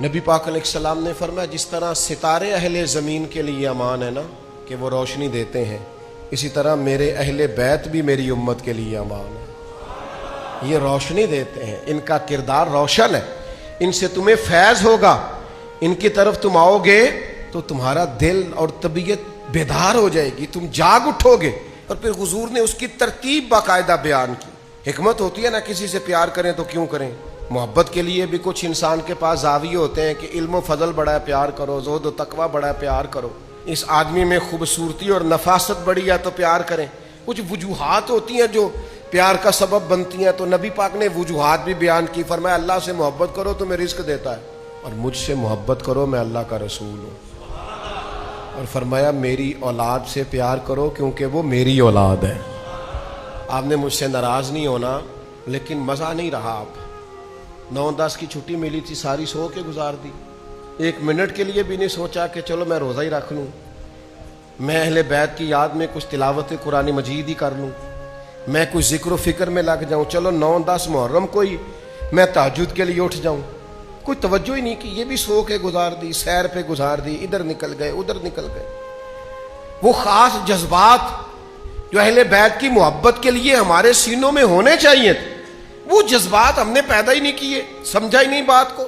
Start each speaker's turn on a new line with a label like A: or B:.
A: نبی پاک علیہ السلام نے فرمایا جس طرح ستارے اہل زمین کے لیے امان ہے نا کہ وہ روشنی دیتے ہیں، اسی طرح میرے اہل بیت بھی میری امت کے لیے امان ہے، یہ روشنی دیتے ہیں، ان کا کردار روشن ہے، ان سے تمہیں فیض ہوگا، ان کی طرف تم آؤ گے تو تمہارا دل اور طبیعت بیدار ہو جائے گی، تم جاگ اٹھو گے۔ اور پھر حضور نے اس کی ترتیب باقاعدہ بیان کی۔ حکمت ہوتی ہے نا، کسی سے پیار کریں تو کیوں کریں؟ محبت کے لیے بھی کچھ انسان کے پاس زاویے ہوتے ہیں کہ علم و فضل بڑا ہے پیار کرو، زہد و تقوی بڑا ہے پیار کرو، اس آدمی میں خوبصورتی اور نفاست بڑی ہے تو پیار کریں۔ کچھ وجوہات ہوتی ہیں جو پیار کا سبب بنتی ہیں، تو نبی پاک نے وجوہات بھی بیان کی۔ فرمایا اللہ سے محبت کرو تو میں رزق دیتا ہے، اور مجھ سے محبت کرو میں اللہ کا رسول ہوں۔ اور فرمایا میری اولاد سے پیار کرو کیونکہ وہ میری اولاد ہے۔ آپ نے مجھ سے ناراض نہیں ہونا، لیکن مزہ نہیں رہا۔ آپ 9-10 کی چھٹی ملی تھی، ساری سو کے گزار دی، 1 منٹ کے لیے بھی نہیں سوچا کہ چلو میں روزہ ہی رکھ لوں، میں اہل بیت کی یاد میں کچھ تلاوت قرآن مجید ہی کر لوں، میں کچھ ذکر و فکر میں لگ جاؤں، چلو 9-10 محرم کوئی میں تہجد کے لیے اٹھ جاؤں۔ کوئی توجہ ہی نہیں کی، یہ بھی سو کے گزار دی، سیر پہ گزار دی، ادھر نکل گئے ادھر نکل گئے۔ وہ خاص جذبات جو اہل بیت کی محبت کے لیے ہمارے سینوں میں ہونے چاہیے تھے، وہ جذبات ہم نے پیدا ہی نہیں کیے، سمجھا ہی نہیں بات کو۔